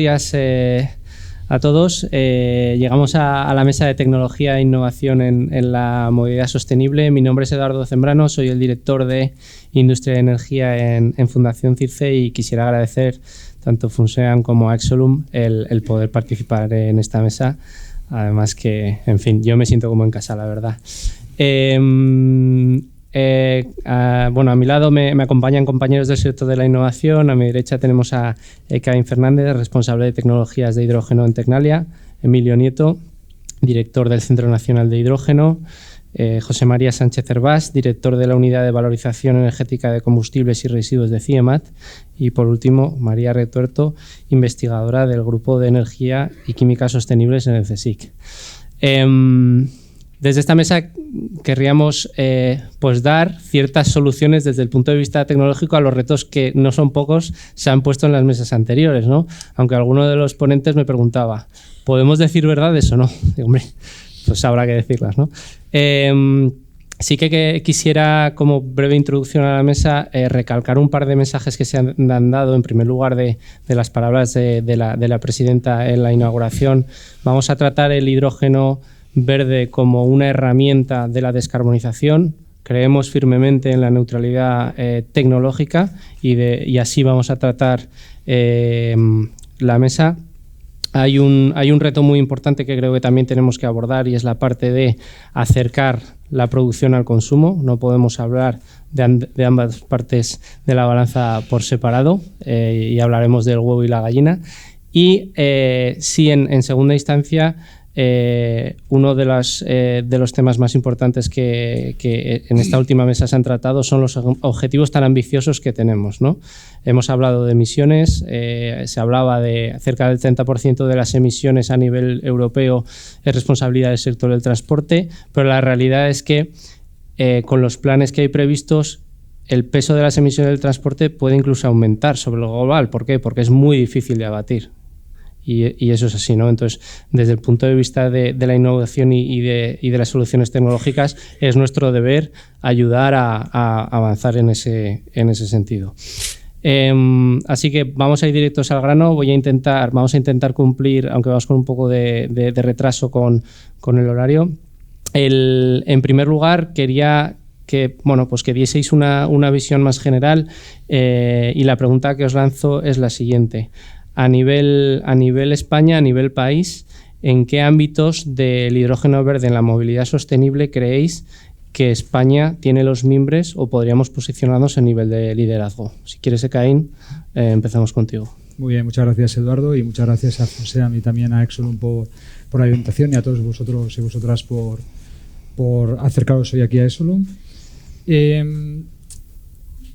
días a todos. Llegamos a la mesa de tecnología e innovación en la movilidad sostenible. Mi nombre es Eduardo Zembrano, soy el director de Industria y Energía en Fundación CIRCE y quisiera agradecer tanto a Funsean como a Exolum el poder participar en esta mesa. Además que, en fin, yo me siento como en casa, la verdad. A mi lado me acompañan compañeros del sector de la innovación. A mi derecha tenemos a Kevin Fernández, responsable de tecnologías de hidrógeno en Tecnalia, Emilio Nieto, director del Centro Nacional de Hidrógeno, José María Sánchez Hervás, director de la Unidad de Valorización Energética de Combustibles y Residuos de CIEMAT, y por último María Retuerto, investigadora del Grupo de Energía y Química Sostenibles en el CSIC. Desde esta mesa querríamos dar ciertas soluciones desde el punto de vista tecnológico a los retos que no son pocos se han puesto en las mesas anteriores, ¿no? Aunque alguno de los ponentes me preguntaba, ¿podemos decir verdades o no? Digo, hombre, pues habrá que decirlas, ¿no? Sí que quisiera, como breve introducción a la mesa, recalcar un par de mensajes que se han dado. En primer lugar, de las palabras de la presidenta en la inauguración. Vamos a tratar el hidrógeno verde como una herramienta de la descarbonización. Creemos firmemente en la neutralidad tecnológica y así vamos a tratar la mesa. Hay un reto muy importante que creo que también tenemos que abordar y es la parte de acercar la producción al consumo. No podemos hablar de ambas partes de la balanza por separado y hablaremos del huevo y la gallina. Y sí, en segunda instancia, uno de los temas más importantes que en esta última mesa se han tratado son los objetivos tan ambiciosos que tenemos, ¿no? Hemos hablado de emisiones, se hablaba de cerca del 30% de las emisiones a nivel europeo es responsabilidad del sector del transporte, pero la realidad es que con los planes que hay previstos el peso de las emisiones del transporte puede incluso aumentar sobre lo global. ¿Por qué? Porque es muy difícil de abatir. Y eso es así, ¿no? Entonces, desde el punto de vista de la innovación y de las soluciones tecnológicas, es nuestro deber ayudar a avanzar en ese sentido. Así que vamos a ir directos al grano. Vamos a intentar cumplir, aunque vamos con un poco de retraso con el horario. En primer lugar, quería que dieseis una visión más general y la pregunta que os lanzo es la siguiente. A nivel España, a nivel país, ¿en qué ámbitos del hidrógeno verde en la movilidad sostenible creéis que España tiene los mimbres o podríamos posicionarnos a nivel de liderazgo? Si quieres, Ekaín, empezamos contigo. Muy bien, muchas gracias, Eduardo, y muchas gracias a Funsean y también a Exolum por la invitación y a todos vosotros y vosotras por acercaros hoy aquí a Exolum.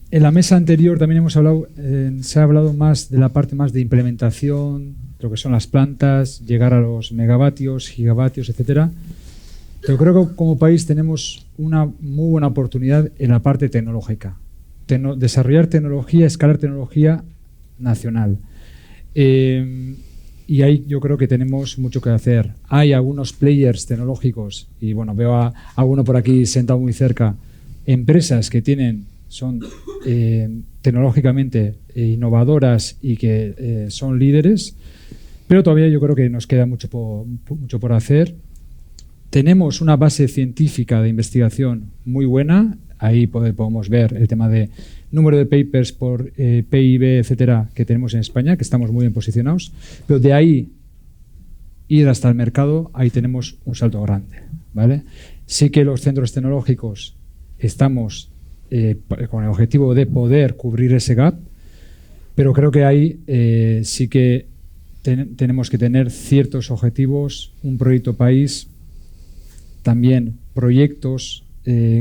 En la mesa anterior también se ha hablado más de la parte más de implementación, lo que son las plantas, llegar a los megavatios, gigavatios, etcétera. Pero creo que como país tenemos una muy buena oportunidad en la parte tecnológica. Desarrollar tecnología, escalar tecnología nacional. Y ahí yo creo que tenemos mucho que hacer. Hay algunos players tecnológicos, y bueno, veo a alguno por aquí sentado muy cerca, empresas que son tecnológicamente innovadoras y que son líderes, pero todavía yo creo que nos queda mucho por hacer. Tenemos una base científica de investigación muy buena. Ahí podemos ver el tema de número de papers por PIB, etcétera, que tenemos en España, que estamos muy bien posicionados, pero de ahí ir hasta el mercado, ahí tenemos un salto grande, ¿vale? Sí que los centros tecnológicos estamos con el objetivo de poder cubrir ese gap, pero creo que ahí sí que tenemos que tener ciertos objetivos, un proyecto país, también proyectos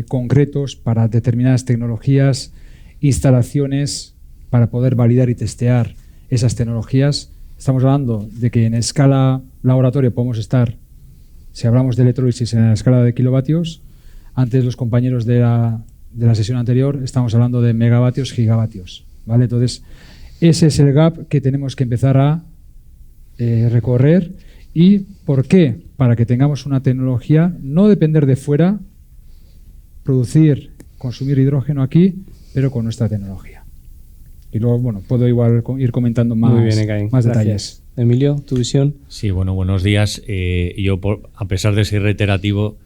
concretos para determinadas tecnologías, instalaciones para poder validar y testear esas tecnologías. Estamos hablando de que en escala laboratorio podemos estar, si hablamos de electrólisis en la escala de kilovatios, antes los compañeros de la sesión anterior estamos hablando de megavatios, gigavatios, ¿vale? Entonces, ese es el gap que tenemos que empezar a recorrer. ¿Y por qué? Para que tengamos una tecnología, no depender de fuera, consumir hidrógeno aquí, pero con nuestra tecnología. Y luego, bueno, puedo igual ir comentando más detalles. Emilio, tu visión. Sí, bueno, buenos días. Yo, a pesar de ser reiterativo,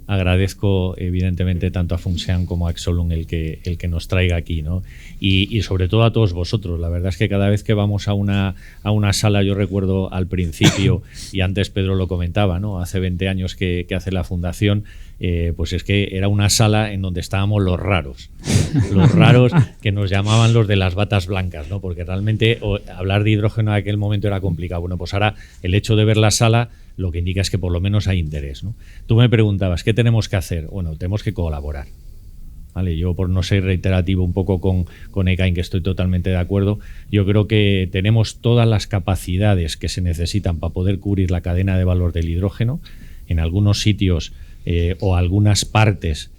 agradezco evidentemente tanto a Funseam como a Exolum el que nos traiga aquí, ¿no? Y sobre todo a todos vosotros. La verdad es que cada vez que vamos a una sala, yo recuerdo al principio, y antes Pedro lo comentaba, ¿no? Hace 20 años que hace la fundación, pues es que era una sala en donde estábamos los raros que nos llamaban los de las batas blancas, ¿no? Porque realmente hablar de hidrógeno en aquel momento era complicado. Bueno, pues ahora el hecho de ver la sala lo que indica es que por lo menos hay interés, ¿no? Tú me preguntabas, ¿qué tenemos que hacer? Bueno, tenemos que colaborar, ¿vale? Yo, por no ser reiterativo un poco con Ekain, que estoy totalmente de acuerdo, yo creo que tenemos todas las capacidades que se necesitan para poder cubrir la cadena de valor del hidrógeno. En algunos sitios o algunas partes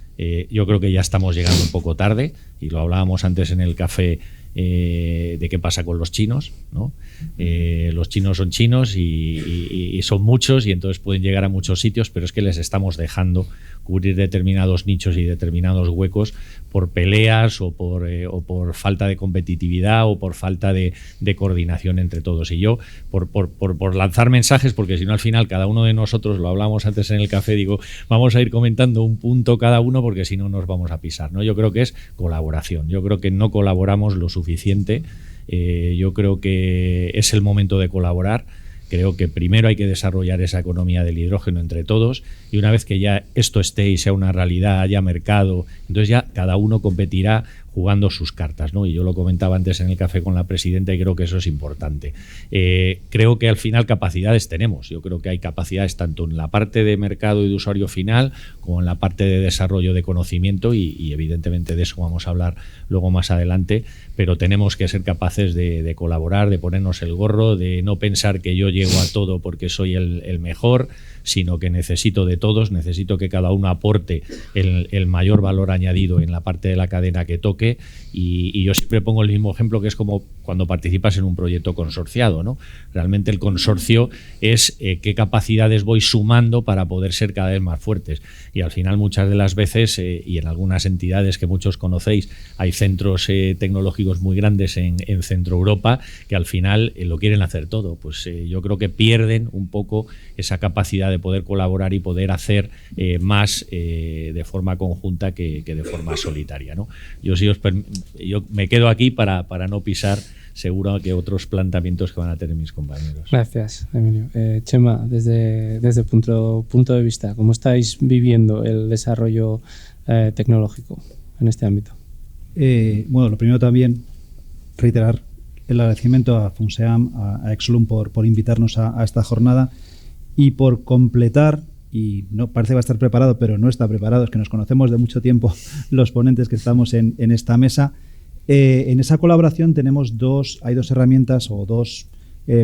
yo creo que ya estamos llegando un poco tarde, y lo hablábamos antes en el café, de qué pasa con los chinos, ¿no? Los chinos son chinos y son muchos, y entonces pueden llegar a muchos sitios, pero es que les estamos dejando cubrir determinados nichos y determinados huecos por peleas o por falta de competitividad o por falta de coordinación entre todos. Y yo, por lanzar mensajes, porque si no al final cada uno de nosotros, lo hablamos antes en el café, digo, vamos a ir comentando un punto cada uno porque si no nos vamos a pisar, ¿no? Yo creo que es colaboración. Yo creo que no colaboramos lo suficiente. Yo creo que es el momento de colaborar. Creo que primero hay que desarrollar esa economía del hidrógeno entre todos, y una vez que ya esto esté y sea una realidad, haya mercado, entonces ya cada uno competirá jugando sus cartas, ¿no? Y yo lo comentaba antes en el café con la presidenta y creo que eso es importante. Creo que al final capacidades tenemos. Yo creo que hay capacidades tanto en la parte de mercado y de usuario final como en la parte de desarrollo de conocimiento y evidentemente de eso vamos a hablar luego más adelante, pero tenemos que ser capaces de colaborar, de ponernos el gorro, de no pensar que yo llego a todo porque soy el mejor, sino que necesito de todos, necesito que cada uno aporte el mayor valor añadido en la parte de la cadena que toque. Y yo siempre pongo el mismo ejemplo, que es como cuando participas en un proyecto consorciado, ¿no? Realmente el consorcio es qué capacidades voy sumando para poder ser cada vez más fuertes. Y al final muchas de las veces, y en algunas entidades que muchos conocéis, hay centros tecnológicos muy grandes en Centro Europa que al final lo quieren hacer todo. Pues yo creo que pierden un poco esa capacidad de poder colaborar y poder hacer más de forma conjunta que de forma solitaria, ¿no? Yo me quedo aquí para no pisar seguro que otros planteamientos que van a tener mis compañeros. Gracias, Emilio. Chema, desde punto de vista, ¿cómo estáis viviendo el desarrollo tecnológico en este ámbito? Bueno, lo primero también reiterar el agradecimiento a Funseam, a Exolum por invitarnos a esta jornada y por completar, y no parece que va a estar preparado, pero no está preparado, es que nos conocemos de mucho tiempo los ponentes que estamos en esta mesa. En esa colaboración hay dos herramientas o dos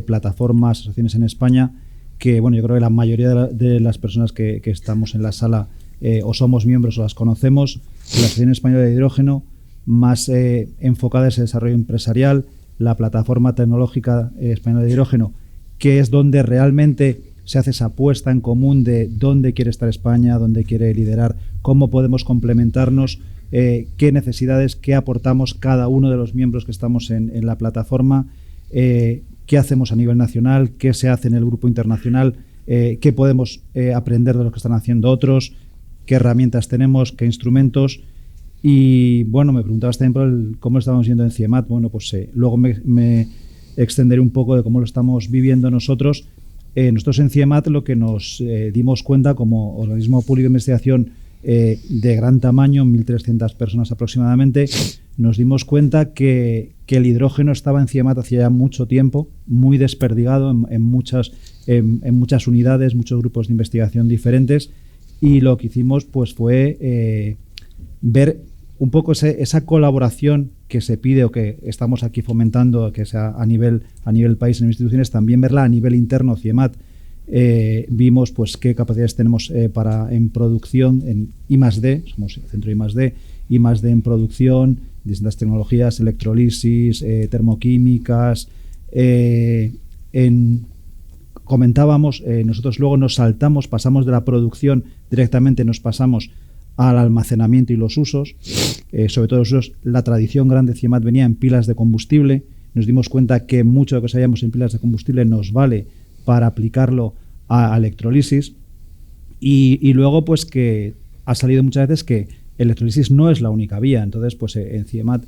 plataformas, asociaciones en España que, bueno, yo creo que la mayoría de las personas que estamos en la sala o somos miembros o las conocemos. La Asociación Española de Hidrógeno, más enfocada en ese desarrollo empresarial, la Plataforma Tecnológica Española de Hidrógeno, que es donde realmente se hace esa apuesta en común de dónde quiere estar España, dónde quiere liderar, cómo podemos complementarnos, qué necesidades, qué aportamos cada uno de los miembros que estamos en la plataforma, qué hacemos a nivel nacional, qué se hace en el grupo internacional, qué podemos aprender de lo que están haciendo otros, qué herramientas tenemos, qué instrumentos. Y bueno, me preguntabas también por cómo lo estamos viendo en CIEMAT. Bueno, pues luego me extenderé un poco de cómo lo estamos viviendo nosotros. Nosotros en CIEMAT lo que nos dimos cuenta como organismo público de investigación de gran tamaño, 1.300 personas aproximadamente, nos dimos cuenta que el hidrógeno estaba en CIEMAT hacía ya mucho tiempo, muy desperdigado en muchas unidades, muchos grupos de investigación diferentes, y lo que hicimos pues fue ver un poco esa colaboración que se pide o que estamos aquí fomentando, que sea a nivel país en instituciones, también verla a nivel interno, CIEMAT. Vimos pues qué capacidades tenemos en producción, en I+D, somos centro I+D en producción, distintas tecnologías, electrolisis, termoquímicas. Comentábamos, nosotros luego nos saltamos, pasamos de la producción directamente, nos pasamos al almacenamiento y los usos, sobre todo los usos. La tradición grande de CIEMAT venía en pilas de combustible, nos dimos cuenta que mucho de lo que sabíamos en pilas de combustible nos vale para aplicarlo a electrólisis. Y luego, pues que ha salido muchas veces que electrólisis no es la única vía. Entonces, pues en CIEMAT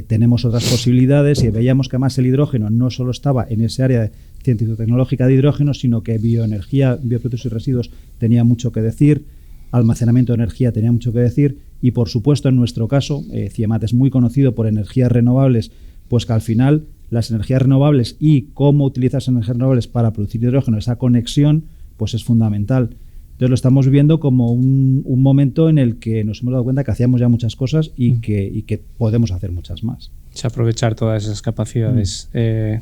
tenemos otras posibilidades y veíamos que además el hidrógeno no solo estaba en ese área científico-tecnológica de hidrógeno, sino que bioenergía, bioprocesos y residuos tenía mucho que decir, almacenamiento de energía tenía mucho que decir y, por supuesto, en nuestro caso, CIEMAT es muy conocido por energías renovables, pues que al final las energías renovables y cómo utilizar esas energías renovables para producir hidrógeno, esa conexión, pues es fundamental. Entonces lo estamos viendo como un momento en el que nos hemos dado cuenta que hacíamos ya muchas cosas y que podemos hacer muchas más. Es aprovechar todas esas capacidades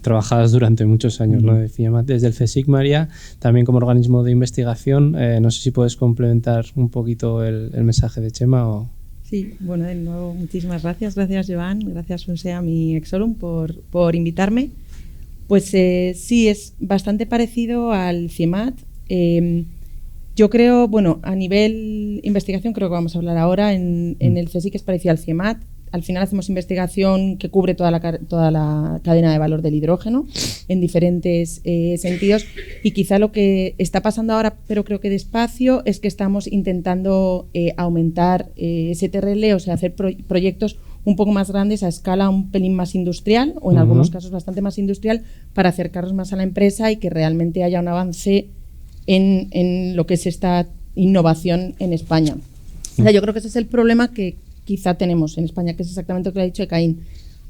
trabajadas durante muchos años, ¿no? Decía desde el CSIC, María, también como organismo de investigación. No sé si puedes complementar un poquito el mensaje de Chema o... Sí, bueno, de nuevo muchísimas gracias. Gracias, Joan. Gracias, Funseam y Exolum por invitarme. Pues sí, es bastante parecido al CIEMAT. Yo creo, bueno, a nivel investigación, creo que vamos a hablar ahora, en el CSIC es parecido al CIEMAT. Al final hacemos investigación que cubre toda la cadena de valor del hidrógeno en diferentes sentidos, y quizá lo que está pasando ahora, pero creo que despacio, es que estamos intentando aumentar ese TRL, o sea, hacer proyectos un poco más grandes a escala un pelín más industrial, o en algunos casos bastante más industrial, para acercarnos más a la empresa y que realmente haya un avance en lo que es esta innovación en España. O sea, yo creo que ese es el problema que quizá tenemos en España, que es exactamente lo que ha dicho Ekaín.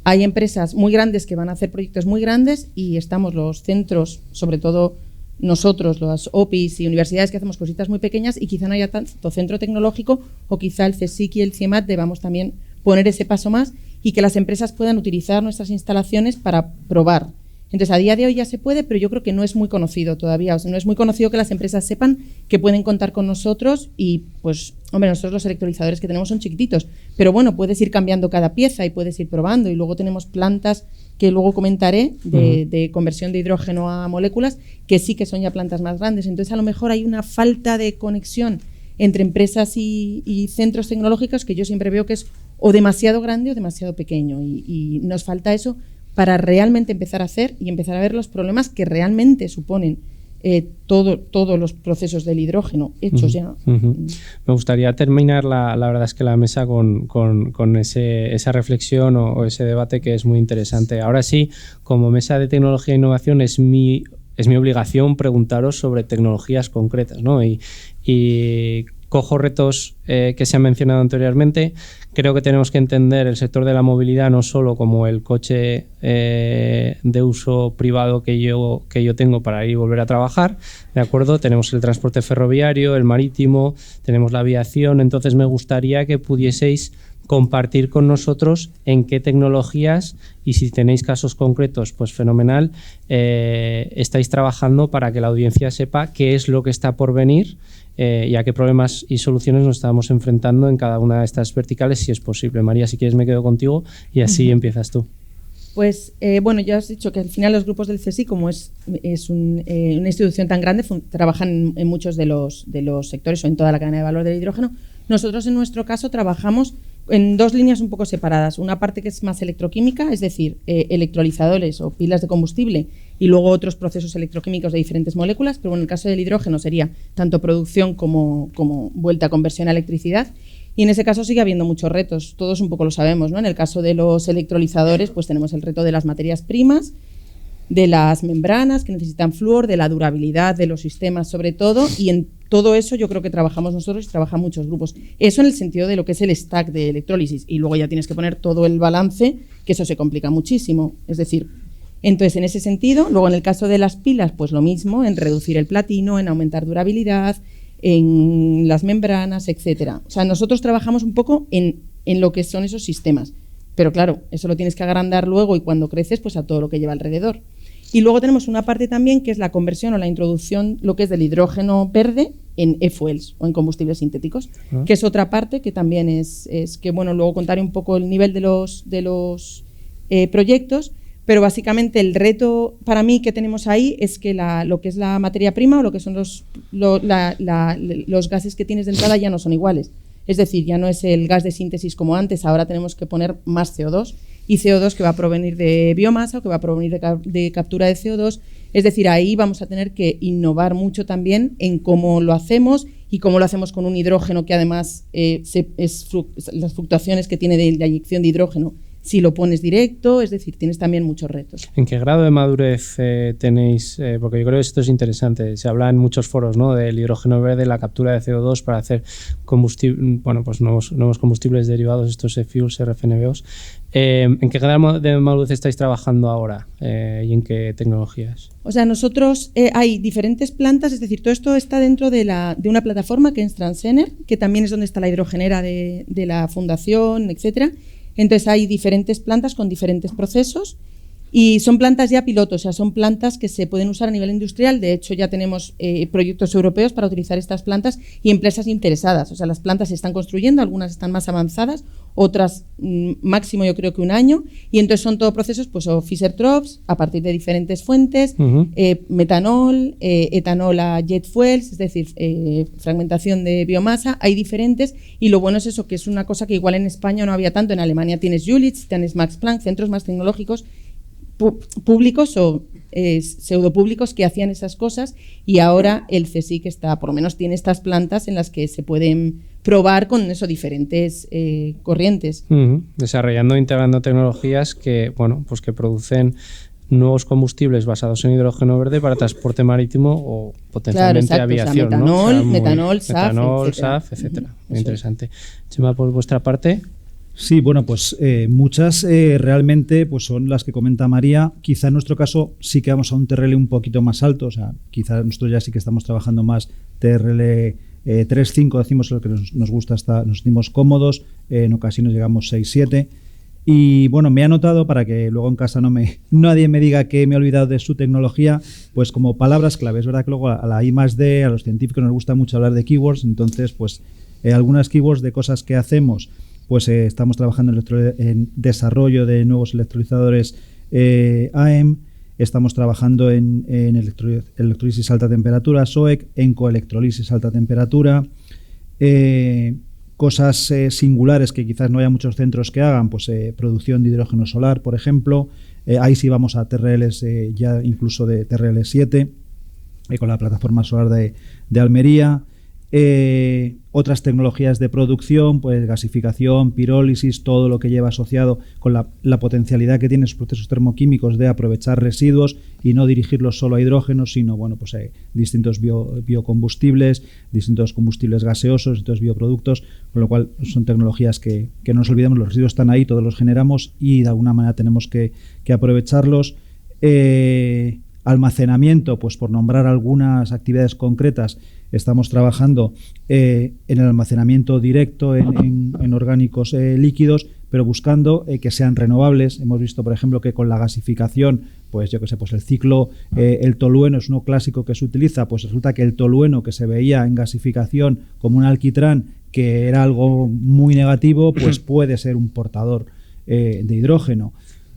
Hay empresas muy grandes que van a hacer proyectos muy grandes y estamos los centros, sobre todo nosotros, las OPIs y universidades, que hacemos cositas muy pequeñas y quizá no haya tanto centro tecnológico, o quizá el CSIC y el CIEMAT debamos también poner ese paso más y que las empresas puedan utilizar nuestras instalaciones para probar. Entonces, a día de hoy ya se puede, pero yo creo que no es muy conocido todavía. O sea, no es muy conocido que las empresas sepan que pueden contar con nosotros y, pues, hombre, nosotros los electrolizadores que tenemos son chiquititos, pero bueno, puedes ir cambiando cada pieza y puedes ir probando. Y luego tenemos plantas que luego comentaré de conversión de hidrógeno a moléculas, que sí que son ya plantas más grandes. Entonces, a lo mejor hay una falta de conexión entre empresas y centros tecnológicos que yo siempre veo que es o demasiado grande o demasiado pequeño. Y nos falta eso para realmente empezar a hacer y empezar a ver los problemas que realmente suponen todos los procesos del hidrógeno hechos ya. Me gustaría terminar, la verdad es que la mesa con esa reflexión o ese debate que es muy interesante. Ahora sí, como mesa de tecnología e innovación, es mi obligación preguntaros sobre tecnologías concretas, ¿no? Y cojo retos que se han mencionado anteriormente. Creo que tenemos que entender el sector de la movilidad no solo como el coche de uso privado que yo tengo para ir y volver a trabajar, ¿de acuerdo? Tenemos el transporte ferroviario, el marítimo, tenemos la aviación. Entonces me gustaría que pudieseis compartir con nosotros en qué tecnologías, y si tenéis casos concretos, pues fenomenal, estáis trabajando para que la audiencia sepa qué es lo que está por venir y a qué problemas y soluciones nos estamos enfrentando en cada una de estas verticales, si es posible. María, si quieres me quedo contigo y así empiezas tú. Pues bueno, ya has dicho que al final los grupos del CSIC, como es una institución tan grande, trabajan en muchos de los sectores o en toda la cadena de valor del hidrógeno. Nosotros en nuestro caso trabajamos en dos líneas un poco separadas. Una parte que es más electroquímica, es decir, electrolizadores o pilas de combustible, y luego otros procesos electroquímicos de diferentes moléculas, pero en el caso del hidrógeno sería tanto producción como vuelta a conversión a electricidad. Y en ese caso sigue habiendo muchos retos, todos un poco lo sabemos, ¿no? En el caso de los electrolizadores, pues tenemos el reto de las materias primas, de las membranas que necesitan flúor, de la durabilidad de los sistemas sobre todo, y en todo eso yo creo que trabajamos nosotros y trabajan muchos grupos. Eso en el sentido de lo que es el stack de electrólisis, y luego ya tienes que poner todo el balance, que eso se complica muchísimo. Es decir, entonces en ese sentido, luego en el caso de las pilas, pues lo mismo, en reducir el platino, en aumentar durabilidad, en las membranas, etcétera. O sea, nosotros trabajamos un poco en lo que son esos sistemas, pero claro, eso lo tienes que agrandar luego y cuando creces, pues a todo lo que lleva alrededor. Y luego tenemos una parte también que es la conversión o la introducción, lo que es del hidrógeno verde en e-fuels o en combustibles sintéticos, que es otra parte que también es que, bueno, luego contaré un poco el nivel de los proyectos, pero básicamente el reto para mí que tenemos ahí es que lo que es la materia prima o lo que son los gases que tienes de entrada ya no son iguales. Es decir, ya no es el gas de síntesis como antes, ahora tenemos que poner más CO2, y CO2 que va a provenir de biomasa o que va a provenir de captura de CO2. Es decir, ahí vamos a tener que innovar mucho también en cómo lo hacemos y cómo lo hacemos con un hidrógeno que además las fluctuaciones que tiene de la inyección de hidrógeno, si lo pones directo, es decir, tienes también muchos retos. ¿En qué grado de madurez tenéis? Porque yo creo que esto es interesante. Se habla en muchos foros, ¿no?, del hidrógeno verde, la captura de CO2 para hacer combustible, bueno, pues nuevos combustibles derivados, estos e-fuels, RFNBOs. ¿En qué grado de madurez estáis trabajando ahora y en qué tecnologías? O sea, nosotros hay diferentes plantas, es decir, todo esto está dentro de una plataforma que es Transener, que también es donde está la hidrogenera de la fundación, etcétera. Entonces hay diferentes plantas con diferentes procesos y son plantas ya pilotos, o sea, son plantas que se pueden usar a nivel industrial. De hecho, ya tenemos proyectos europeos para utilizar estas plantas y empresas interesadas. O sea, las plantas se están construyendo, algunas están más avanzadas, otras máximo yo creo que un año, y entonces son todos procesos, pues o Fischer-Tropsch a partir de diferentes fuentes, metanol, etanol a jet fuels, es decir, fragmentación de biomasa, hay diferentes, y lo bueno es eso, que es una cosa que igual en España no había tanto. En Alemania tienes Jülich, tienes Max Planck, centros más tecnológicos públicos o pseudopúblicos que hacían esas cosas, y ahora el CSIC está, por lo menos tiene estas plantas en las que se pueden probar con eso diferentes corrientes. Desarrollando e integrando tecnologías que, bueno, pues que producen nuevos combustibles basados en hidrógeno verde para transporte marítimo o potencialmente aviación. O sea, metanol, SAF, etcétera. Muy interesante. Chema, por vuestra parte. Sí, bueno, pues muchas realmente pues son las que comenta María. Quizá en nuestro caso sí que vamos a un TRL un poquito más alto, o sea, quizá nosotros ya sí que estamos trabajando más TRL 3-5, decimos lo que nos gusta, nos sentimos cómodos, en ocasiones llegamos 6-7. Y bueno, me ha notado, para que luego en casa nadie me diga que me he olvidado de su tecnología, pues como palabras clave. Es verdad que luego a la I+D, a los científicos nos gusta mucho hablar de keywords, entonces pues algunas keywords de cosas que hacemos, pues estamos trabajando en desarrollo de nuevos electrolizadores AEM, estamos trabajando en electrolisis a alta temperatura, SOEC, en coelectrolisis a alta temperatura, cosas singulares que quizás no haya muchos centros que hagan, pues producción de hidrógeno solar, por ejemplo. Ahí sí vamos a TRLs ya incluso de TRL 7, con la plataforma solar de Almería. Otras tecnologías de producción, pues gasificación, pirólisis, todo lo que lleva asociado con la potencialidad que tienen esos procesos termoquímicos de aprovechar residuos y no dirigirlos solo a hidrógeno, sino bueno, pues distintos biocombustibles, distintos combustibles gaseosos, distintos bioproductos, con lo cual son tecnologías que no nos olvidemos, los residuos están ahí, todos los generamos y de alguna manera tenemos que aprovecharlos. Almacenamiento, pues por nombrar algunas actividades concretas, estamos trabajando en el almacenamiento directo en orgánicos líquidos, pero buscando que sean renovables. Hemos visto, por ejemplo, que con la gasificación, pues yo que sé, pues el ciclo, el tolueno es uno clásico que se utiliza, pues resulta que el tolueno que se veía en gasificación como un alquitrán, que era algo muy negativo, pues puede ser un portador de hidrógeno.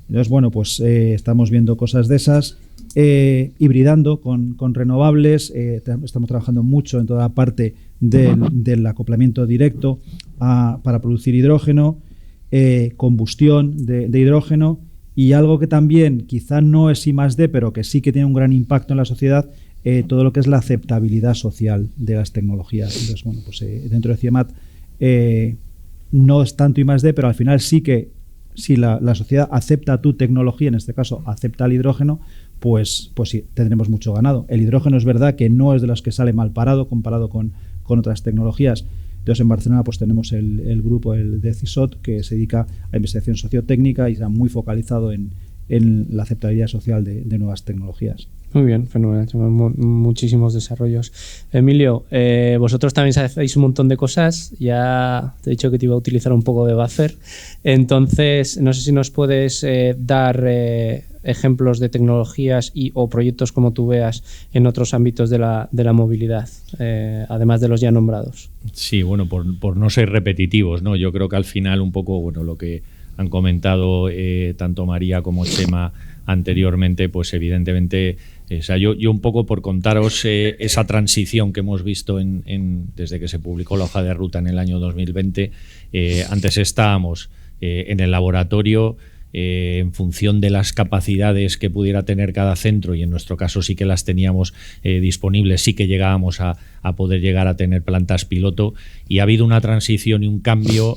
Entonces, bueno, pues estamos viendo cosas de esas. Hibridando con renovables, estamos trabajando mucho en toda la parte del acoplamiento directo para producir hidrógeno, combustión de hidrógeno, y algo que también quizá no es I+D, pero que sí que tiene un gran impacto en la sociedad, todo lo que es la aceptabilidad social de las tecnologías. Entonces, bueno, pues dentro de CIEMAT no es tanto I+D, pero al final sí que si la sociedad acepta tu tecnología, en este caso acepta el hidrógeno, pues sí, tendremos mucho ganado. El hidrógeno es verdad que no es de los que sale mal parado comparado con otras tecnologías. Entonces en Barcelona pues tenemos el grupo, el de CISOT, que se dedica a investigación sociotécnica y está muy focalizado en la aceptabilidad social de nuevas tecnologías. Muy bien, fenomenal, muchísimos desarrollos. Emilio, vosotros también hacéis un montón de cosas, ya te he dicho que te iba a utilizar un poco de buffer, entonces no sé si nos puedes dar ejemplos de tecnologías o proyectos como tú veas en otros ámbitos de la movilidad, además de los ya nombrados. Sí, bueno, por no ser repetitivos, ¿no? Yo creo que al final un poco, bueno, lo que han comentado tanto María como Chema anteriormente, pues evidentemente, o sea, yo un poco por contaros esa transición que hemos visto desde que se publicó la hoja de ruta en el año 2020. Antes estábamos en el laboratorio en función de las capacidades que pudiera tener cada centro, y en nuestro caso sí que las teníamos disponibles, sí que llegábamos a poder llegar a tener plantas piloto, y ha habido una transición y un cambio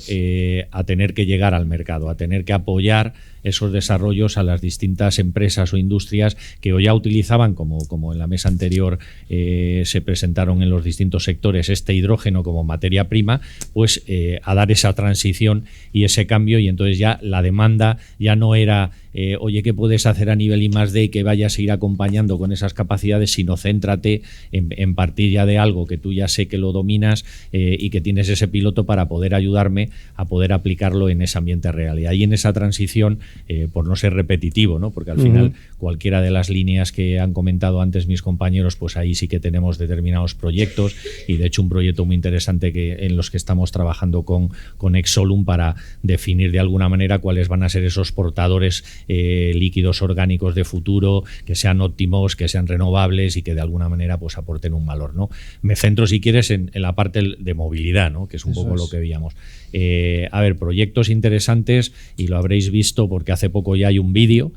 a tener que llegar al mercado, a tener que apoyar esos desarrollos a las distintas empresas o industrias que o ya utilizaban, como en la mesa anterior se presentaron en los distintos sectores, este hidrógeno como materia prima, pues a dar esa transición y ese cambio, y entonces ya la demanda ya no era oye, ¿qué puedes hacer a nivel I+D que vayas a ir acompañando con esas capacidades? Sino céntrate en partir ya de algo que tú ya sé que lo dominas y que tienes ese piloto para poder ayudarme a poder aplicarlo en ese ambiente real. Y ahí en esa transición, por no ser repetitivo, ¿no? Porque al final cualquiera de las líneas que han comentado antes mis compañeros, pues ahí sí que tenemos determinados proyectos, y de hecho un proyecto muy interesante en los que estamos trabajando con Exolum para definir de alguna manera cuáles van a ser esos portadores líquidos orgánicos de futuro, que sean óptimos, que sean renovables y que de alguna manera pues aporten un valor, ¿no? Me centro, si quieres, en la parte de movilidad, ¿no? Que es un poco lo que veíamos. A ver, proyectos interesantes, y lo habréis visto porque hace poco ya hay un vídeo,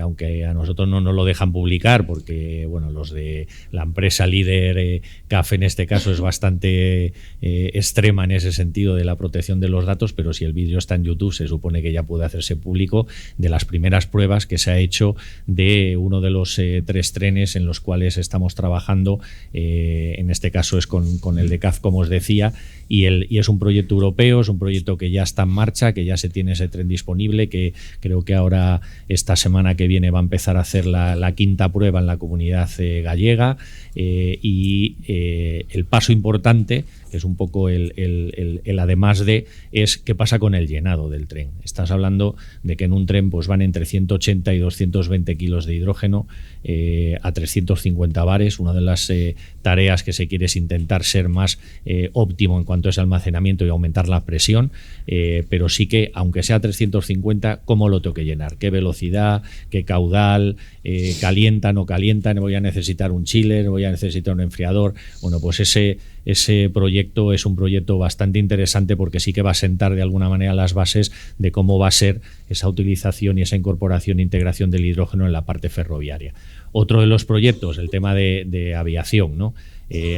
aunque a nosotros no nos lo dejan publicar porque, bueno, los de la empresa líder, CAF en este caso, es bastante extrema en ese sentido de la protección de los datos, pero si el vídeo está en YouTube se supone que ya puede hacerse público, de las primeras pruebas que se ha hecho de uno de los 3 trenes en los cuales estamos trabajando. En este caso es con el de CAF, como os decía, y es un proyecto europeo, es un proyecto que ya está en marcha, que ya se tiene ese tren disponible, que creo que ahora esta semana que viene va a empezar a hacer la 5ª prueba en la comunidad gallega, y el paso importante, que es un poco el además de, es qué pasa con el llenado del tren. Estás hablando de que en un tren pues van entre 180 y 220 kilos de hidrógeno a 350 bares. Una de las tareas que se quiere es intentar ser más óptimo en cuanto a ese almacenamiento y aumentar la presión, pero sí que, aunque sea 350, ¿cómo lo tengo que llenar? ¿Qué velocidad? ¿Qué caudal? ¿Calienta? ¿No calienta? ¿Voy a necesitar un chiller? ¿Voy a necesitar un enfriador? Bueno, pues ese proyecto es un proyecto bastante interesante, porque sí que va a sentar de alguna manera las bases de cómo va a ser esa utilización y esa incorporación e integración del hidrógeno en la parte ferroviaria. Otro de los proyectos, el tema de aviación, ¿no?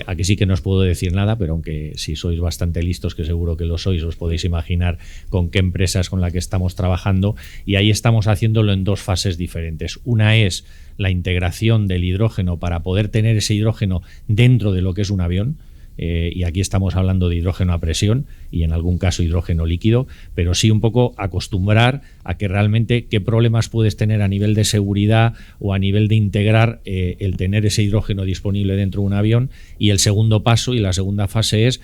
Aquí sí que no os puedo decir nada, pero aunque si sois bastante listos, que seguro que lo sois, os podéis imaginar con qué empresas con la que estamos trabajando, y ahí estamos haciéndolo en 2 fases diferentes. Una es la integración del hidrógeno para poder tener ese hidrógeno dentro de lo que es un avión. Y aquí estamos hablando de hidrógeno a presión y en algún caso hidrógeno líquido, pero sí un poco acostumbrar a que realmente qué problemas puedes tener a nivel de seguridad o a nivel de integrar el tener ese hidrógeno disponible dentro de un avión. Y el segundo paso y la segunda fase es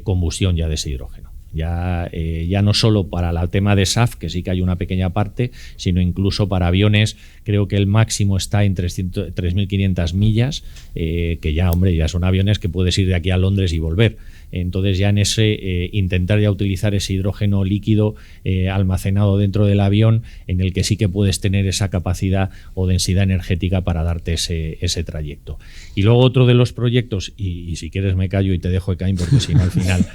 combustión ya de ese hidrógeno. Ya no solo para el tema de SAF, que sí que hay una pequeña parte, sino incluso para aviones. Creo que el máximo está en 3.500 millas, que ya, hombre, ya son aviones que puedes ir de aquí a Londres y volver. Entonces ya en ese intentar ya utilizar ese hidrógeno líquido almacenado dentro del avión, en el que sí que puedes tener esa capacidad o densidad energética para darte ese trayecto. Y luego otro de los proyectos, y si quieres me callo y te dejo, Ekain, porque si no al final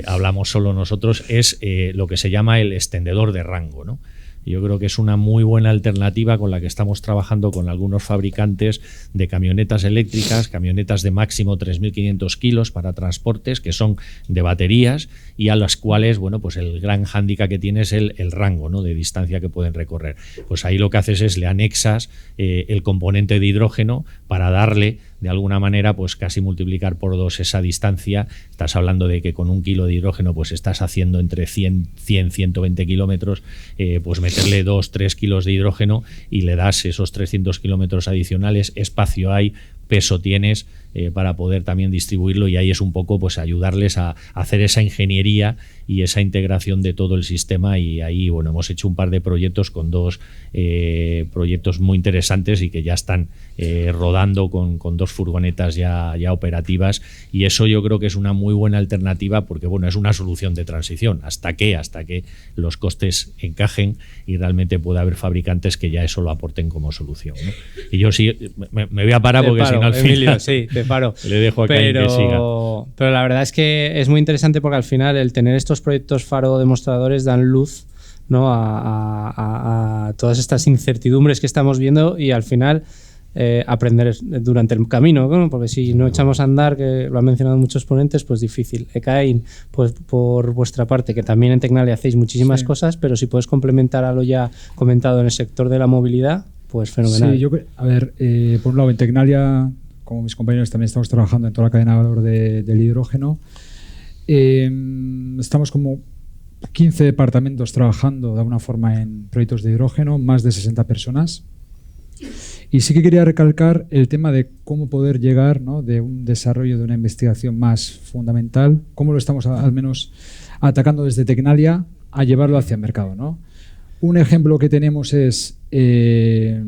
hablamos solo nosotros, es lo que se llama el extendedor de rango, ¿no? Yo creo que es una muy buena alternativa con la que estamos trabajando con algunos fabricantes de camionetas eléctricas, camionetas de máximo 3.500 kilos para transportes, que son de baterías, y a las cuales, bueno, pues el gran hándicap que tiene es el rango, ¿no?, de distancia que pueden recorrer. Pues ahí lo que haces es le anexas el componente de hidrógeno para darle, de alguna manera, pues casi multiplicar por 2 esa distancia. Estás hablando de que con 1 kilo de hidrógeno pues estás haciendo entre 120 kilómetros, pues meterle 2-3 kilos de hidrógeno y le das esos 300 kilómetros adicionales, espacio hay, peso tienes, para poder también distribuirlo, y ahí es un poco pues ayudarles a hacer esa ingeniería y esa integración de todo el sistema. Y ahí bueno, hemos hecho un par de proyectos con 2 proyectos muy interesantes y que ya están rodando con 2 furgonetas ya operativas, y eso yo creo que es una muy buena alternativa, porque bueno, es una solución de transición hasta que los costes encajen y realmente pueda haber fabricantes que ya eso lo aporten como solución, ¿no? Y yo sí me voy a parar porque si no al final Emilio, sí, te paro. le dejo a Caín que siga. Pero la verdad es que es muy interesante, porque al final el tener estos proyectos faro demostradores dan luz, ¿no?, a todas estas incertidumbres que estamos viendo, y al final aprender durante el camino, ¿no? Porque si no echamos a andar, que lo han mencionado muchos ponentes, pues difícil. Caín, pues por vuestra parte, que también en Tecnalia hacéis muchísimas cosas, pero si puedes complementar a lo ya comentado en el sector de la movilidad, pues fenomenal. Sí, a ver, por un lado, en Tecnalia, como mis compañeros, también estamos trabajando en toda la cadena de valor del hidrógeno. Estamos como 15 departamentos trabajando de alguna forma en proyectos de hidrógeno, más de 60 personas. Y sí que quería recalcar el tema de cómo poder llegar, ¿no?, de un desarrollo, de una investigación más fundamental, cómo lo estamos al menos atacando desde Tecnalia, a llevarlo hacia el mercado, ¿no? Un ejemplo que tenemos es, que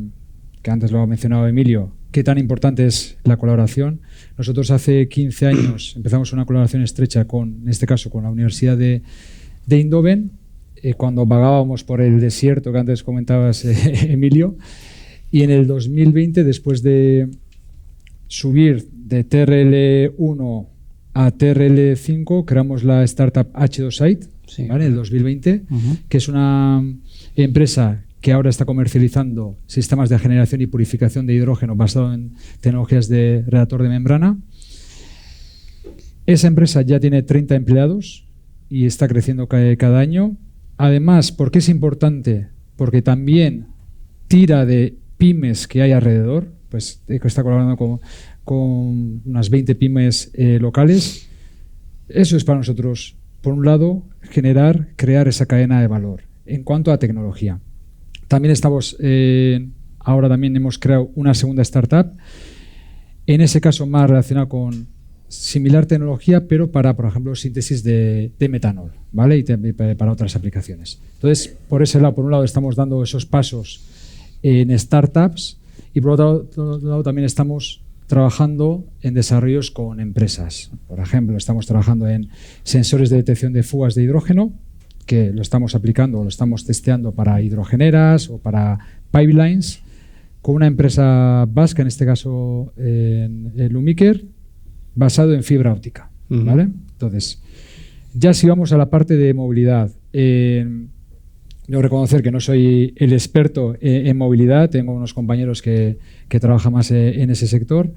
antes lo ha mencionado Emilio, qué tan importante es la colaboración. Nosotros hace 15 años empezamos una colaboración estrecha en este caso, con la Universidad de Eindhoven, cuando vagábamos por el desierto que antes comentabas, Emilio. Y en el 2020, después de subir de TRL1 a TRL5, creamos la startup H2Site, sí, ¿vale?, en el 2020, que es una empresa que ahora está comercializando sistemas de generación y purificación de hidrógeno basado en tecnologías de reactor de membrana. Esa empresa ya tiene 30 empleados y está creciendo cada año. Además, ¿por qué es importante? Porque también tira de pymes que hay alrededor, pues está colaborando con unas 20 pymes locales. Eso es para nosotros, por un lado, crear esa cadena de valor. En cuanto a tecnología, también ahora también hemos creado una segunda startup, en ese caso más relacionada con similar tecnología, pero para, por ejemplo, síntesis de metanol, ¿vale? Y para otras aplicaciones. Entonces, por ese lado, por un lado, estamos dando esos pasos en startups, y por otro lado también estamos trabajando en desarrollos con empresas. Por ejemplo, estamos trabajando en sensores de detección de fugas de hidrógeno, que lo estamos aplicando o lo estamos testeando para hidrogeneras o para pipelines, con una empresa vasca, en este caso en Lumiker, basado en fibra óptica, ¿vale? Entonces, ya si vamos a la parte de movilidad, debo reconocer que no soy el experto en movilidad, tengo unos compañeros que trabajan más en ese sector.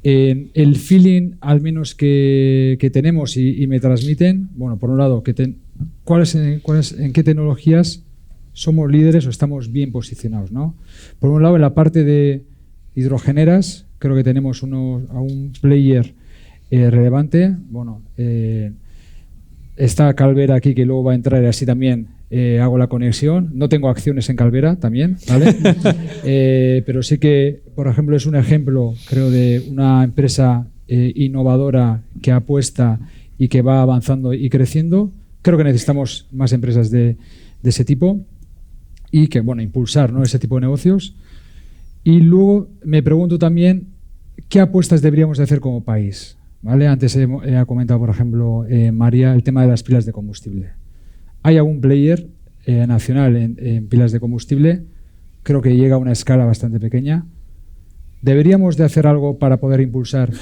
El feeling, al menos que tenemos y me transmiten, bueno, por un lado, en qué tecnologías somos líderes o estamos bien posicionados, ¿no? Por un lado, en la parte de hidrogeneras, creo que tenemos a un player relevante. Bueno, está Calvera aquí, que luego va a entrar, y así también hago la conexión. No tengo acciones en Calvera también, ¿vale? Pero sí que, por ejemplo, es un ejemplo, creo, de una empresa innovadora que apuesta y que va avanzando y creciendo. Creo que necesitamos más empresas de ese tipo y que, bueno, impulsar, ¿no?, ese tipo de negocios. Y luego me pregunto también qué apuestas deberíamos de hacer como país, ¿vale? Antes ha comentado, por ejemplo, María, el tema de las pilas de combustible. Hay algún player nacional en pilas de combustible, creo que llega a una escala bastante pequeña. Deberíamos de hacer algo para poder impulsar,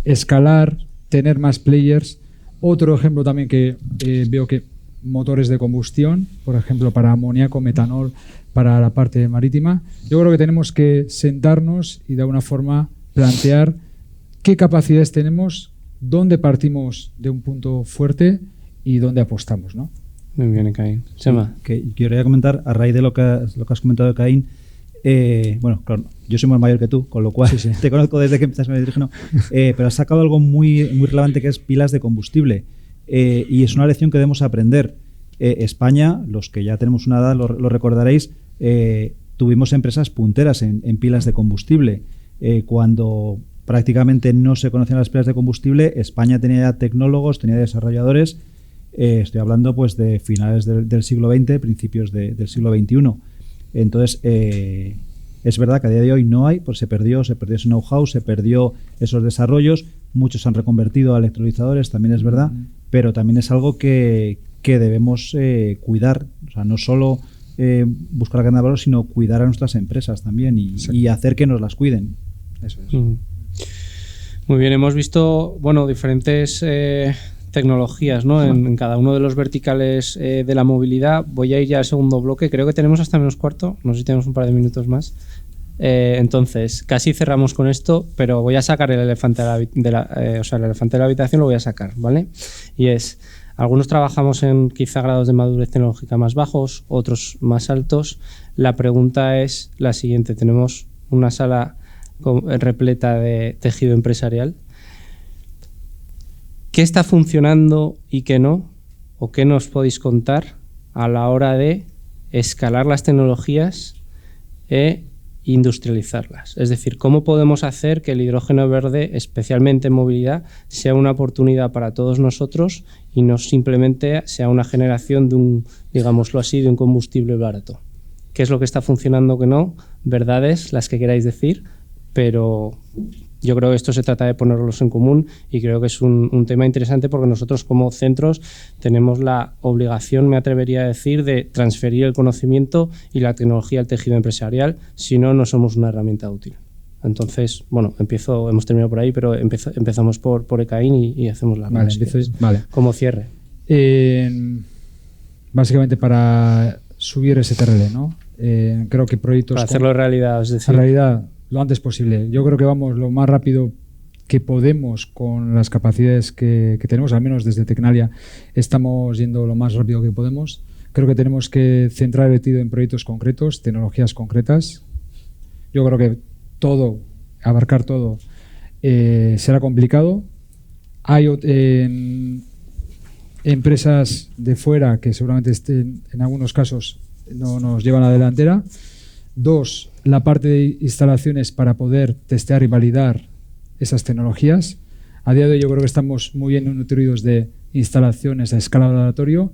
escalar, tener más players. Otro ejemplo también que veo que motores de combustión, por ejemplo, para amoníaco, metanol, para la parte marítima. Yo creo que tenemos que sentarnos y de alguna forma plantear qué capacidades tenemos, dónde partimos de un punto fuerte y dónde apostamos, ¿no? Muy bien, Caín. Sema. Que quería comentar, a raíz de lo que has comentado de Caín, bueno, claro, yo soy más mayor que tú, con lo cual sí. Te conozco desde que empezaste con el hidrógeno, pero has sacado algo muy, muy relevante, que es pilas de combustible, y es una lección que debemos aprender. España, los que ya tenemos una edad lo recordaréis, tuvimos empresas punteras en pilas de combustible. Cuando prácticamente no se conocían las pilas de combustible, España tenía ya tecnólogos, tenía desarrolladores. Estoy hablando pues de finales del siglo XX, principios del siglo XXI. Entonces, es verdad que a día de hoy no hay, pues se perdió ese know-how, se perdió esos desarrollos. Muchos se han reconvertido a electrolizadores, también es verdad, pero también es algo que debemos cuidar. O sea, no solo buscar la cadena de valor, sino cuidar a nuestras empresas también y hacer que nos las cuiden. Eso es. Muy bien, hemos visto diferentes tecnologías, ¿no? En cada uno de los verticales de la movilidad. Voy a ir ya al segundo bloque. Creo que tenemos hasta menos cuarto. No sé si tenemos un par de minutos más. Entonces, casi cerramos con esto, pero voy a sacar el elefante el elefante de la habitación lo voy a sacar, ¿vale? Y es, algunos trabajamos en quizá grados de madurez tecnológica más bajos, otros más altos. La pregunta es la siguiente. Tenemos una sala repleta de tejido empresarial. ¿Qué está funcionando y qué no? ¿O qué nos podéis contar a la hora de escalar las tecnologías e industrializarlas? Es decir, ¿cómo podemos hacer que el hidrógeno verde, especialmente en movilidad, sea una oportunidad para todos nosotros y no simplemente sea una generación de un, digámoslo así, de un combustible barato? ¿Qué es lo que está funcionando, que no? Verdades, las que queráis decir, pero yo creo que esto se trata de ponerlos en común y creo que es un tema interesante porque nosotros como centros tenemos la obligación, me atrevería a decir, de transferir el conocimiento y la tecnología al tejido empresarial, si no, no somos una herramienta útil. Entonces, hemos terminado por ahí, pero empezamos por ECAIN y hacemos la como cierre. Básicamente para subir STRL, ¿no? Creo que proyectos... Para hacerlo realidad, es decir... realidad, lo antes posible. Yo creo que vamos lo más rápido que podemos con las capacidades que tenemos, al menos desde Tecnalia estamos yendo lo más rápido que podemos. Creo que tenemos que centrar el tiro en proyectos concretos, tecnologías concretas. Yo creo que abarcar todo será complicado. Hay empresas de fuera que seguramente estén, en algunos casos no nos llevan a la delantera. 2, la parte de instalaciones para poder testear y validar esas tecnologías. A día de hoy yo creo que estamos muy bien nutridos de instalaciones a escala de laboratorio.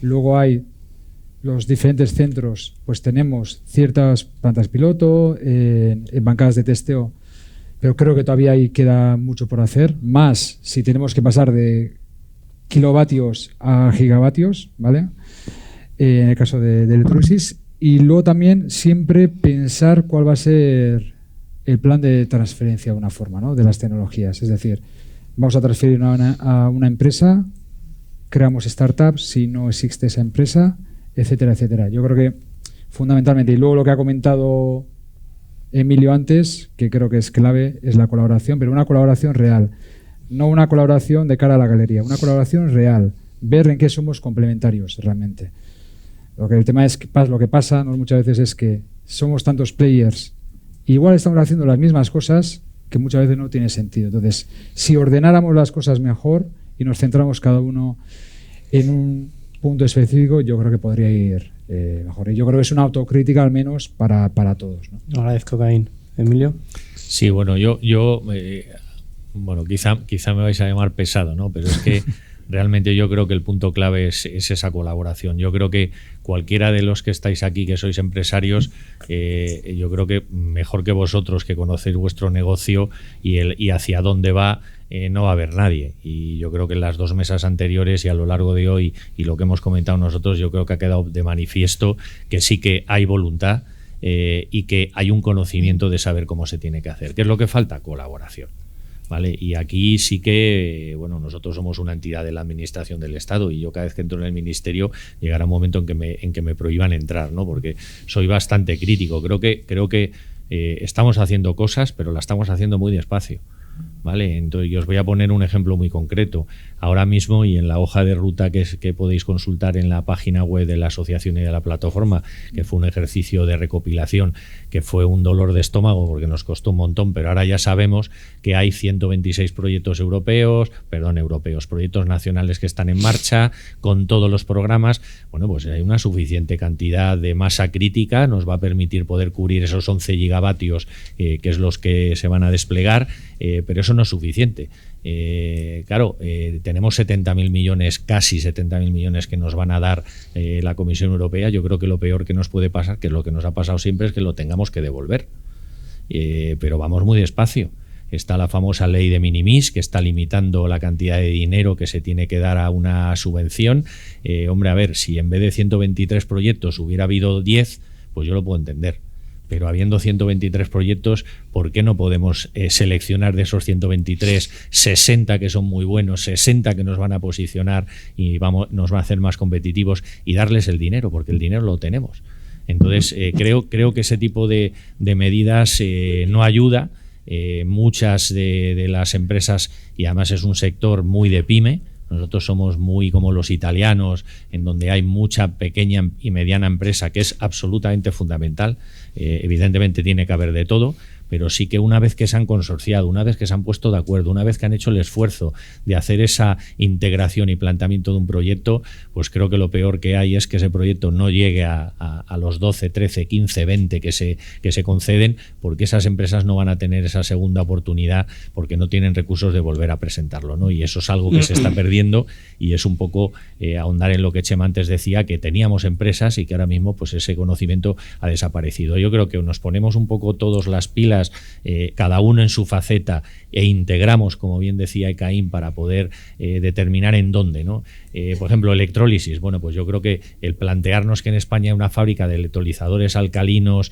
Luego hay los diferentes centros, pues tenemos ciertas plantas piloto, en bancadas de testeo, pero creo que todavía ahí queda mucho por hacer. Más si tenemos que pasar de kilovatios a gigavatios, ¿vale? En el caso de electrólisis. Y luego también siempre pensar cuál va a ser el plan de transferencia de una forma, ¿no? De las tecnologías. Es decir, vamos a transferir a una empresa, creamos startups si no existe esa empresa, etcétera, etcétera. Yo creo que fundamentalmente, y luego lo que ha comentado Emilio antes, que creo que es clave, es la colaboración, pero una colaboración real. No una colaboración de cara a la galería, una colaboración real. Ver en qué somos complementarios realmente. El tema es que lo que pasa muchas veces es que somos tantos players, igual estamos haciendo las mismas cosas que muchas veces no tiene sentido. Entonces, si ordenáramos las cosas mejor y nos centramos cada uno en un punto específico, yo creo que podría ir mejor. Y yo creo que es una autocrítica al menos para todos, ¿no? Agradezco, Caín. Emilio. Sí, bueno, yo quizá me vais a llamar pesado, ¿no? Pero es que realmente yo creo que el punto clave es esa colaboración. Yo creo que cualquiera de los que estáis aquí, que sois empresarios, yo creo que mejor que vosotros, que conocéis vuestro negocio y hacia dónde va, no va a haber nadie. Y yo creo que en las 2 mesas anteriores y a lo largo de hoy y lo que hemos comentado nosotros, yo creo que ha quedado de manifiesto que sí que hay voluntad y que hay un conocimiento de saber cómo se tiene que hacer. ¿Qué es lo que falta? Colaboración. ¿Vale? Y aquí sí que, nosotros somos una entidad de la administración del Estado y yo cada vez que entro en el ministerio llegará un momento en que me prohíban entrar, ¿no? Porque soy bastante crítico. Creo que estamos haciendo cosas, pero las estamos haciendo muy despacio, ¿vale? Entonces, yo os voy a poner un ejemplo muy concreto. Ahora mismo, y en la hoja de ruta que podéis consultar en la página web de la asociación y de la plataforma, que fue un ejercicio de recopilación que fue un dolor de estómago porque nos costó un montón, pero ahora ya sabemos que hay 126 proyectos proyectos nacionales que están en marcha, con todos los programas. Bueno, pues hay una suficiente cantidad de masa crítica, nos va a permitir poder cubrir esos 11 gigavatios, que es los que se van a desplegar, pero eso no es suficiente. Tenemos 70.000 millones, casi 70.000 millones que nos van a dar la Comisión Europea. Yo creo que lo peor que nos puede pasar, que es lo que nos ha pasado siempre, es que lo tengamos que devolver. Pero vamos muy despacio. Está la famosa ley de minimis, que está limitando la cantidad de dinero que se tiene que dar a una subvención. Hombre, a ver, si en vez de 123 proyectos hubiera habido 10, pues yo lo puedo entender. Pero habiendo 123 proyectos, ¿por qué no podemos seleccionar de esos 123 60 que son muy buenos, 60 que nos van a posicionar y nos van a hacer más competitivos y darles el dinero? Porque el dinero lo tenemos. Entonces, creo que ese tipo de medidas no ayuda. Muchas de las empresas, y además es un sector muy de pyme, nosotros somos muy como los italianos, en donde hay mucha pequeña y mediana empresa, que es absolutamente fundamental. Evidentemente tiene que haber de todo, pero sí que una vez que se han consorciado, una vez que se han puesto de acuerdo, una vez que han hecho el esfuerzo de hacer esa integración y planteamiento de un proyecto, pues creo que lo peor que hay es que ese proyecto no llegue a los 12, 13, 15, 20 que se conceden, porque esas empresas no van a tener esa segunda oportunidad porque no tienen recursos de volver a presentarlo, ¿no? Y eso es algo que se está perdiendo, y es un poco ahondar en lo que Chema antes decía, que teníamos empresas y que ahora mismo pues ese conocimiento ha desaparecido. Yo creo que nos ponemos un poco todos las pilas, cada uno en su faceta, e integramos, como bien decía Ekaín, para poder determinar en dónde, ¿no? Por ejemplo, electrólisis. Bueno, pues yo creo que el plantearnos que en España hay una fábrica de electrolizadores alcalinos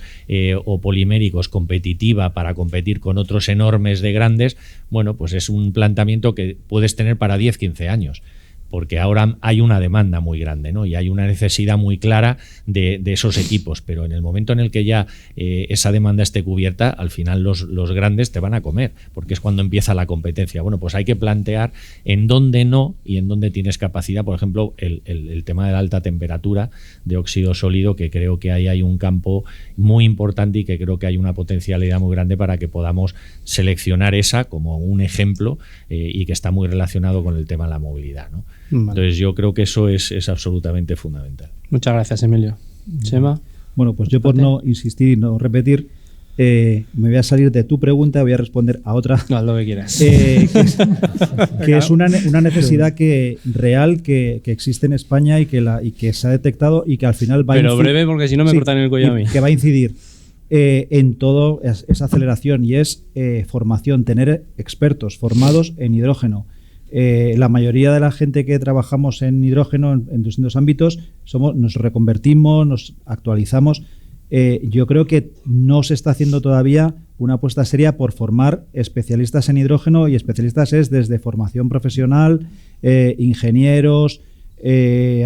o poliméricos competitiva para competir con otros enormes de grandes, bueno, pues es un planteamiento que puedes tener para 10, 15 años. Porque ahora hay una demanda muy grande, ¿no? Y hay una necesidad muy clara de esos equipos, pero en el momento en el que ya esa demanda esté cubierta, al final los grandes te van a comer, porque es cuando empieza la competencia. Bueno, pues hay que plantear en dónde no y en dónde tienes capacidad. Por ejemplo, el tema de la alta temperatura de óxido sólido, que creo que ahí hay un campo muy importante y que creo que hay una potencialidad muy grande para que podamos seleccionar esa como un ejemplo, y que está muy relacionado con el tema de la movilidad, ¿no? Vale. Entonces yo creo que eso es absolutamente fundamental. Muchas gracias, Emilio. Chema. Bueno, pues yo, por no insistir y no repetir, me voy a salir de tu pregunta, voy a responder a otra. No, lo que quieras. Que es una necesidad real que existe en España y que se ha detectado y que al final va Pero breve, porque si no me cortan el cuello a mí. Que va a incidir en todo esa aceleración, y es formación, tener expertos formados en hidrógeno. La mayoría de la gente que trabajamos en hidrógeno en distintos ámbitos nos reconvertimos, nos actualizamos. Yo creo que no se está haciendo todavía una apuesta seria por formar especialistas en hidrógeno, y especialistas es desde formación profesional, ingenieros,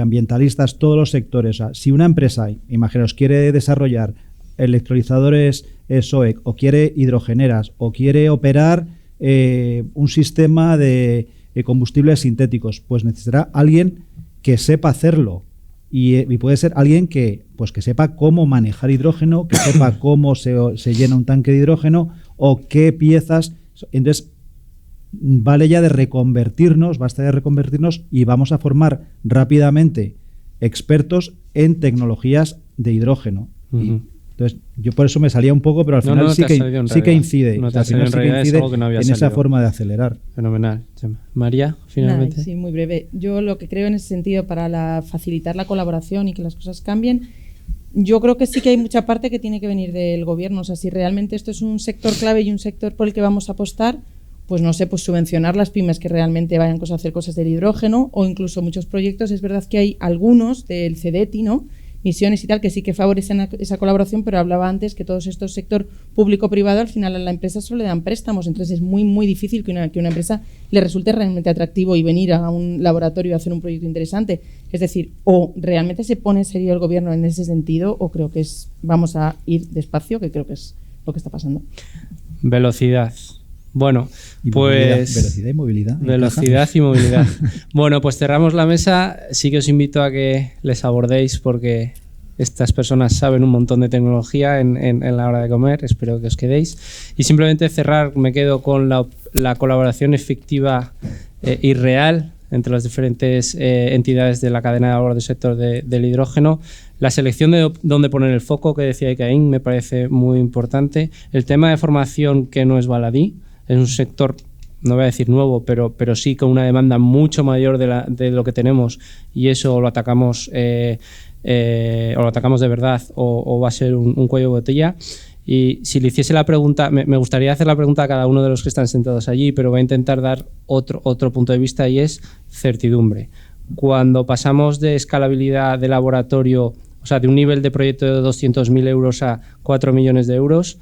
ambientalistas, todos los sectores. O sea, si una empresa, imaginaos, quiere desarrollar electrolizadores SOEC, o quiere hidrogeneras, o quiere operar un sistema de combustibles sintéticos, pues necesitará alguien que sepa hacerlo, y puede ser alguien que sepa cómo manejar hidrógeno, que sepa cómo se llena un tanque de hidrógeno o qué piezas. Entonces vale ya de reconvertirnos, basta de reconvertirnos, y vamos a formar rápidamente expertos en tecnologías de hidrógeno. Entonces, yo por eso me salía un poco, pero al final sí que incide. No te ha salido en realidad, es algo que no había en salido. Esa forma de acelerar. Fenomenal. María, finalmente. Sí, muy breve. Yo lo que creo en ese sentido, para facilitar la colaboración y que las cosas cambien, yo creo que sí que hay mucha parte que tiene que venir del gobierno. O sea, si realmente esto es un sector clave y un sector por el que vamos a apostar, pues no sé, pues subvencionar las pymes que realmente vayan a hacer cosas del hidrógeno, o incluso muchos proyectos. Es verdad que hay algunos del CEDETI, ¿no?, misiones y tal, que sí que favorecen esa colaboración, pero hablaba antes que todos estos sector público-privado, al final a la empresa solo le dan préstamos, entonces es muy, muy difícil que una empresa le resulte realmente atractivo y venir a un laboratorio y hacer un proyecto interesante. Es decir, o realmente se pone serio el gobierno en ese sentido, o creo que vamos a ir despacio, que creo que es lo que está pasando. Velocidad. Bueno, Y pues... velocidad y movilidad. Velocidad y movilidad. Bueno, pues cerramos la mesa. Sí que os invito a que les abordéis porque estas personas saben un montón de tecnología en la hora de comer. Espero que os quedéis. Y simplemente cerrar, me quedo con la colaboración efectiva y real entre las diferentes entidades de la cadena de valor del sector del hidrógeno. La selección de dónde poner el foco, que decía Icaín, me parece muy importante. El tema de formación, que no es baladí. Es un sector, no voy a decir nuevo, pero sí con una demanda mucho mayor de lo que tenemos, y eso lo atacamos de verdad o va a ser un cuello de botella. Y si le hiciese la pregunta, me gustaría hacer la pregunta a cada uno de los que están sentados allí, pero voy a intentar dar otro punto de vista, y es certidumbre. Cuando pasamos de escalabilidad de laboratorio, o sea, de un nivel de proyecto de 200.000 euros a 4 millones de euros,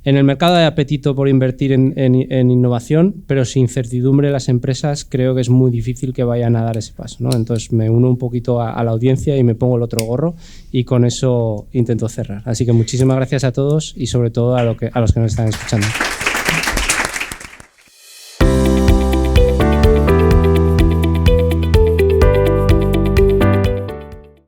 en el mercado hay apetito por invertir en innovación, pero sin certidumbre las empresas creo que es muy difícil que vayan a dar ese paso, ¿no? Entonces me uno un poquito a la audiencia y me pongo el otro gorro, y con eso intento cerrar. Así que muchísimas gracias a todos y sobre todo a los que nos están escuchando.